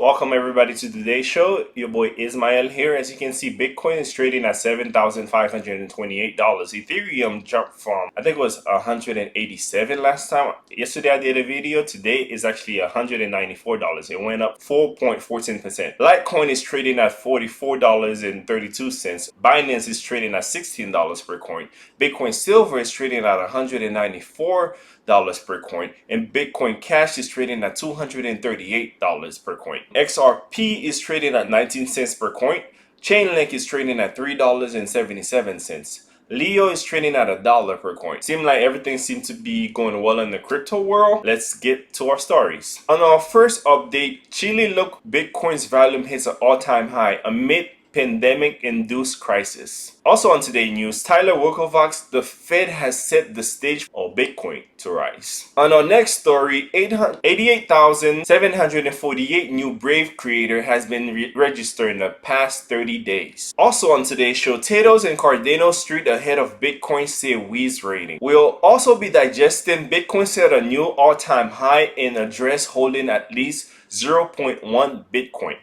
Welcome everybody to today's show. Your boy Ismael here. As you can see, Bitcoin is trading at $7,528. Ethereum jumped from, I think it was 187 last time. Yesterday I did a video. Today is actually $194. It went up 4.14%. Litecoin is trading at $44.32. Binance is trading at $16 per coin. Bitcoin Silver is trading at $194 per coin, and Bitcoin Cash is trading at $238 per coin. XRP is trading at 19 cents per coin. Chainlink is trading at $3.77. Leo is trading at $1 per coin. Seems like everything seems to be going well in the crypto world. Let's get to our stories. On our first update, Chile looked Bitcoin's volume hits an all-time high amid pandemic-induced crisis. Also on today's news, Winklevoss, the Fed has set the stage for Bitcoin to rise. On our next story, 88,748 new Brave creator has been registered in the past 30 days. Also on today's show, Tatos and Cardano Street ahead of Bitcoin say Wiz rating. We'll also be digesting Bitcoin set a new all-time high in address holding at least 0.1 Bitcoin.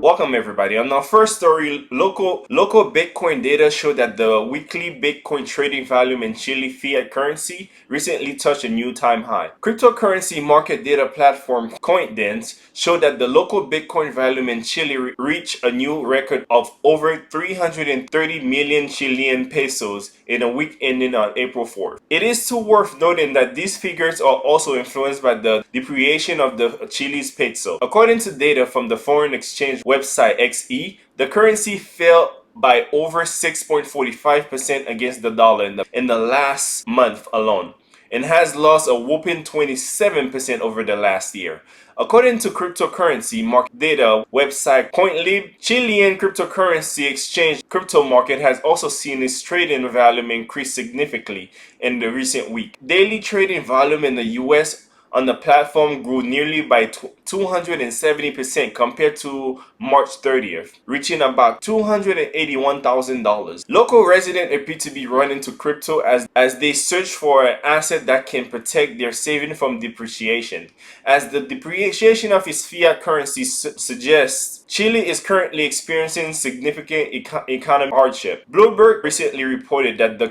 Welcome everybody. On our first story, local Bitcoin data show that the weekly Bitcoin trading volume in Chile fiat currency recently touched a new time high. Cryptocurrency market data platform Coindense showed that the local Bitcoin volume in Chile reached a new record of over 330 million Chilean pesos in a week ending on April 4th. It is too worth noting that these figures are also influenced by the depreciation of the Chile's peso. According to data from the foreign exchange website XE, the currency fell by over 6.45% against the dollar in the last month alone, and has lost a whopping 27% over the last year. According to cryptocurrency market data website CoinLib, Chilean cryptocurrency exchange crypto market has also seen its trading volume increase significantly in the recent week. Daily trading volume in the US on the platform grew nearly by 270% compared to March 30th, reaching about $281,000. Local residents appear to be running to crypto as they search for an asset that can protect their savings from depreciation. As the depreciation of its fiat currency suggests, Chile is currently experiencing significant economic hardship. Bloomberg recently reported that the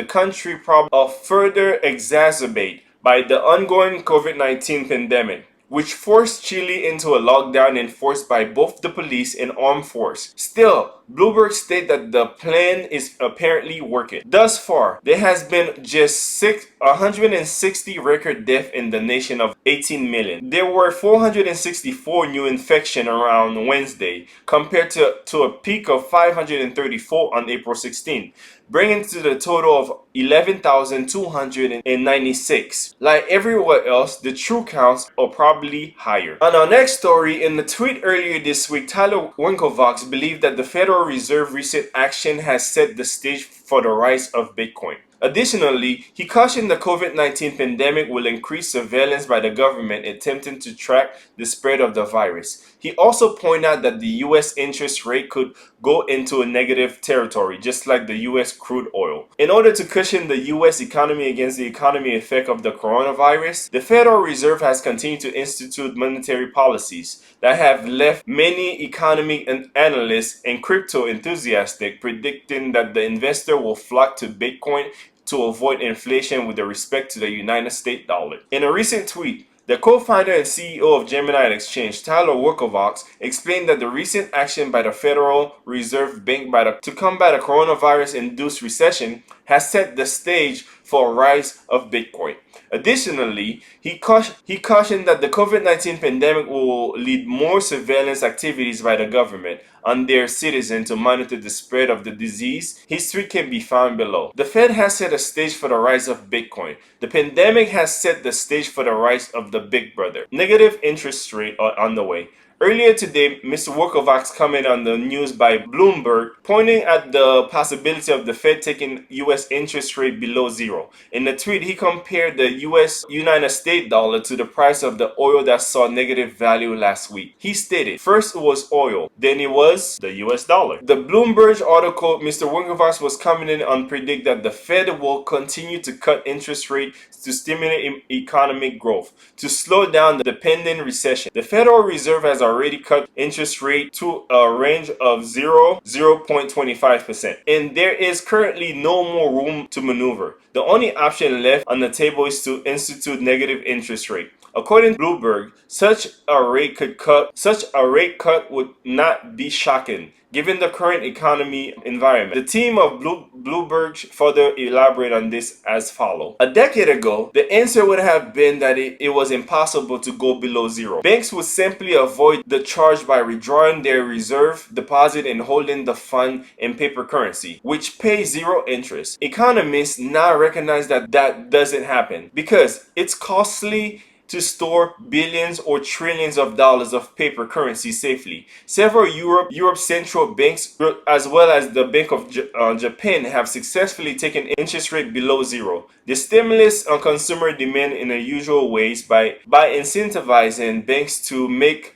country problem are further exacerbated by the ongoing COVID-19 pandemic, which forced Chile into a lockdown enforced by both the police and armed force. Still, Bloomberg stated that the plan is apparently working. Thus far, there has been just 160 record deaths in the nation of 18 million. There were 464 new infections around Wednesday, compared to a peak of 534 on April 16, bringing to the total of 11,296. Like everywhere else, the true counts are probably higher. On our next story, in the tweet earlier this week, Winklevoss believed that the Federal Reserve recent action has set the stage for the rise of Bitcoin. Additionally, he cautioned the COVID-19 pandemic will increase surveillance by the government attempting to track the spread of the virus. He also pointed out that the US interest rate could go into a negative territory, just like the US crude oil. In order to cushion the US economy against the economic effect of the coronavirus, the Federal Reserve has continued to institute monetary policies that have left many economic analysts and crypto enthusiasts predicting that the investor will flock to Bitcoin to avoid inflation with respect to the United States dollar. In a recent tweet, the co-founder and CEO of Gemini Exchange, Winklevoss, explained that the recent action by the Federal Reserve Bank to combat a coronavirus-induced recession has set the stage for a rise of Bitcoin. Additionally, he cautioned that the COVID-19 pandemic will lead more surveillance activities by the government on their citizens to monitor the spread of the disease. His tweet can be found below. The Fed has set a stage for the rise of Bitcoin. The pandemic has set the stage for the rise of the Big Brother. Negative interest rates are on the way. Earlier today, Mr. Winklevoss commented on the news by Bloomberg, pointing at the possibility of the Fed taking U.S. interest rate below zero. In the tweet, he compared the U.S. United States dollar to the price of the oil that saw negative value last week. He stated, first it was oil, then it was the U.S. dollar. The Bloomberg article, Mr. Winklevoss was commenting on predict that the Fed will continue to cut interest rate to stimulate economic growth, to slow down the pending recession. The Federal Reserve has already cut interest rate to a range of 0.25%, and there is currently no more room to maneuver. The only option left on the table is to institute negative interest rate. According to Bloomberg, such a rate cut would not be shocking given the current economy environment. The team of Bloomberg further elaborate on this as follows. A decade ago, the answer would have been that it was impossible to go below zero. Banks would simply avoid the charge by withdrawing their reserve deposit and holding the fund in paper currency, which pays zero interest. Economists now recognize that that doesn't happen because it's costly to store billions or trillions of dollars of paper currency safely. Several Europe's central banks, as well as the Bank of Japan, have successfully taken interest rate below zero. They stimulus on consumer demand in unusual ways by incentivizing banks to make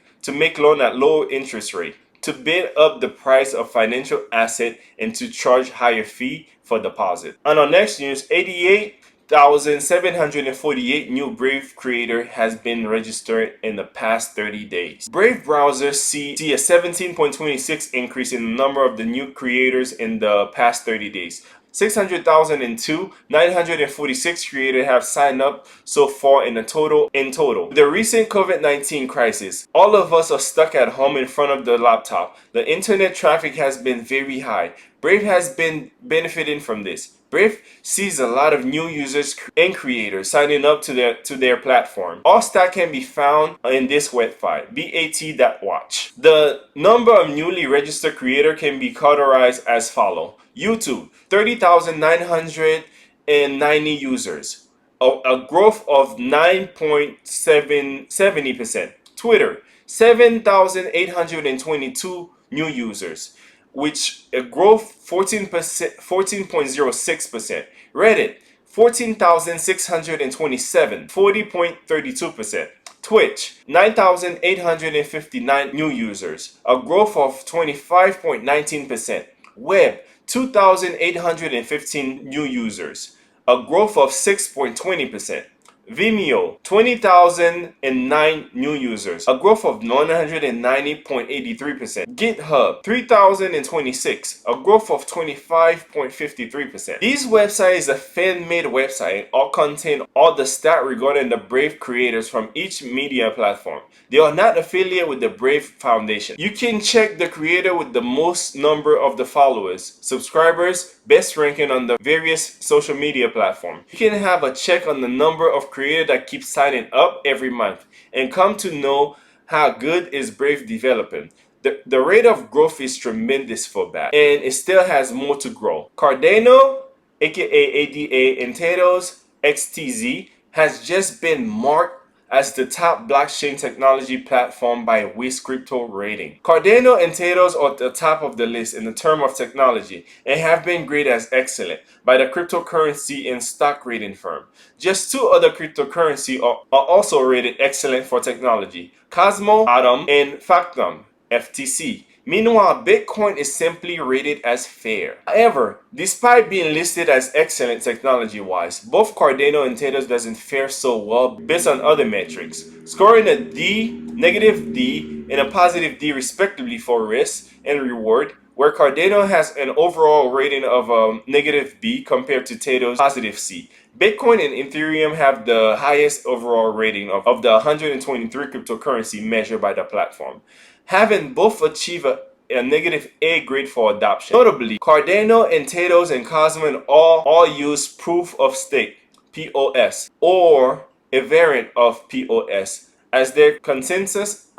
loan at low interest rate, to bid up the price of financial asset, and to charge higher fee for deposit. On our next news, 88,748 new Brave creator has been registered in the past 30 days. Brave browsers see a 17.26 increase in the number of the new creators in the past 30 days. 600,002, 946 creators have signed up so far in total. The recent COVID-19 crisis, all of us are stuck at home in front of the laptop. The internet traffic has been very high. Brave has been benefiting from this. Brave sees a lot of new users and creators signing up to their platform. All stats can be found in this website, bat.watch. The number of newly registered creators can be categorized as follows. YouTube, 30,990 users, a growth of 9.70%. Twitter, 7,822 new users, which a growth 14.06%. Reddit, 14,627, 40.32%. Twitch, 9,859 new users, a growth of 25.19%. Web, 2,815 new users, a growth of 6.20%. Vimeo, 20,009 new users, a growth of 190.83%. GitHub, 3,026, a growth of 25.53%. This website is a fan-made website and all contain all the stats regarding the Brave creators from each media platform. They are not affiliated with the Brave Foundation. You can check the creator with the most number of the followers, subscribers, best ranking on the various social media platforms. You can have a check on the number of creators that keep signing up every month and come to know how good is Brave developing. The rate of growth is tremendous for that, and it still has more to grow. Cardano, aka ADA, and Tetos XTZ has just been marked as the top blockchain technology platform by US Crypto Rating. Cardano and Tetos are at the top of the list in the term of technology and have been graded as excellent by the cryptocurrency and stock rating firm. Just two other cryptocurrencies are also rated excellent for technology: Cosmo, Atom, and Factom, FTC. Meanwhile, Bitcoin is simply rated as fair. However, despite being listed as excellent technology-wise, both Cardano and Tetos doesn't fare so well based on other metrics, scoring a D, negative D, and a positive D respectively for risk and reward, where Cardano has an overall rating of negative B compared to Tetos' positive C. Bitcoin and Ethereum have the highest overall rating of the 123 cryptocurrency measured by the platform, having both achieved a negative A grade for adoption. Notably, Cardano and Tetos and Cosmo all use proof of stake, POS, or a variant of POS as their consensus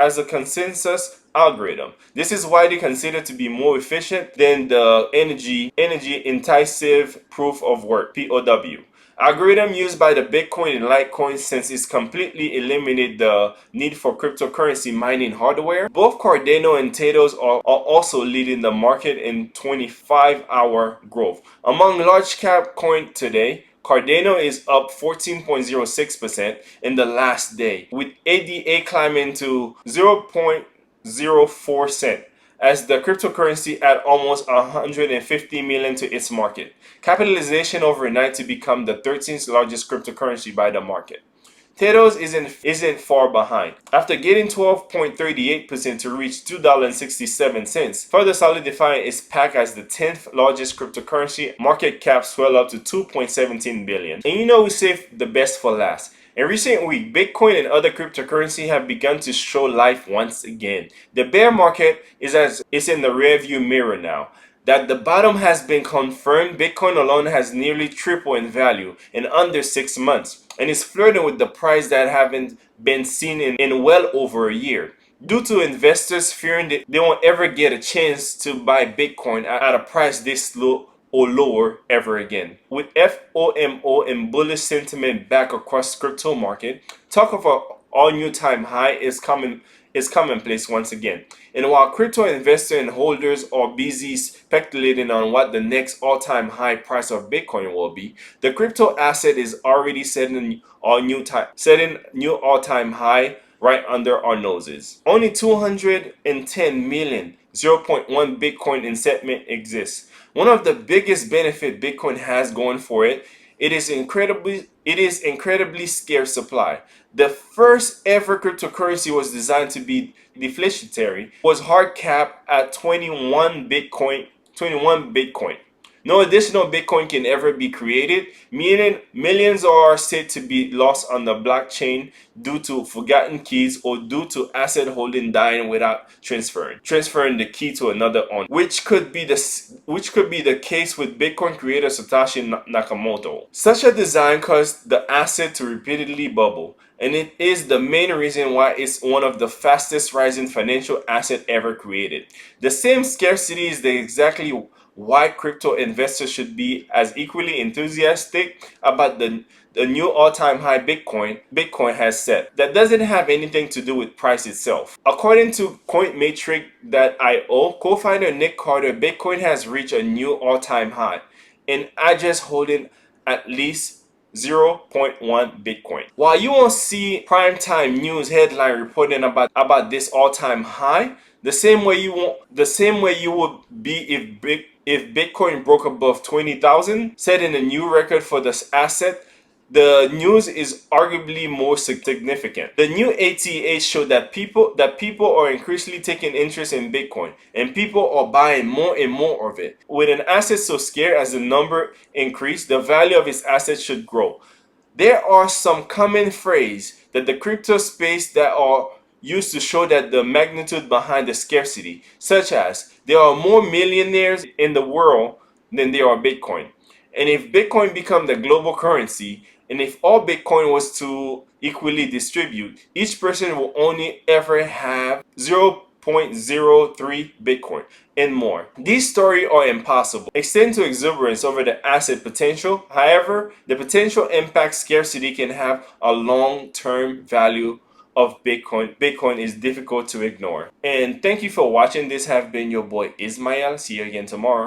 algorithm. This is widely considered to be more efficient than the energy intensive proof of work, POW. Algorithm used by the Bitcoin and Litecoin since it's completely eliminated the need for cryptocurrency mining hardware. Both Cardano and Tetos are also leading the market in 25-hour growth. Among large cap coin today, Cardano is up 14.06% in the last day, with ADA climbing to 0.04 cent as the cryptocurrency add almost 150 million to its market capitalization overnight to become the 13th largest cryptocurrency by the market. Tetos isn't far behind. After getting 12.38% to reach $2.67, further solidifying its pack as the 10th largest cryptocurrency, market cap swell up to 2.17 billion. And you know we saved the best for last. In recent weeks, Bitcoin and other cryptocurrency have begun to show life once again. The bear market is in the rearview mirror now. That the bottom has been confirmed, Bitcoin alone has nearly tripled in value in under 6 months and is flirting with the price that haven't been seen in well over a year. Due to investors fearing that they won't ever get a chance to buy Bitcoin at a price this low or lower ever again. With FOMO and bullish sentiment back across crypto market, talk of a all new time high is commonplace once again. And while crypto investors and holders are busy speculating on what the next all-time high price of Bitcoin will be, the crypto asset is already setting new all-time high right under our noses. Only 210 million 0.1 Bitcoin in settlement exists. One of the biggest benefit Bitcoin has going for it, it is incredibly scarce supply. The first ever cryptocurrency was designed to be deflationary, was hard capped at 21 Bitcoin. No additional Bitcoin can ever be created, meaning millions are said to be lost on the blockchain due to forgotten keys or due to asset holding dying without transferring the key to another owner, which could be the case with Bitcoin creator Satoshi Nakamoto. Such a design caused the asset to repeatedly bubble, and it is the main reason why it's one of the fastest rising financial asset ever created. The same scarcity is the exactly why crypto investors should be as equally enthusiastic about the new all-time high Bitcoin has set. That doesn't have anything to do with price itself. According to CoinMetric.io, co-founder Nick Carter, Bitcoin has reached a new all-time high in address holding at least zero point 0.1 Bitcoin. While you won't see primetime news headline reporting about this all-time high, the same way you would be if Bitcoin broke above 20,000, setting a new record for this asset. The news is arguably more significant. The new ATH showed that people are increasingly taking interest in Bitcoin and people are buying more and more of it. With an asset so scarce as the number increase, the value of its assets should grow. There are some common phrases that the crypto space that are used to show that the magnitude behind the scarcity, such as there are more millionaires in the world than there are Bitcoin. And if Bitcoin become the global currency, and if all Bitcoin was to equally distribute, each person will only ever have 0.03 Bitcoin and more. These stories are impossible. Extend to exuberance over the asset potential. However, the potential impact scarcity can have a long-term value of Bitcoin. Bitcoin is difficult to ignore. And thank you for watching. This have been your boy Ismail. See you again tomorrow.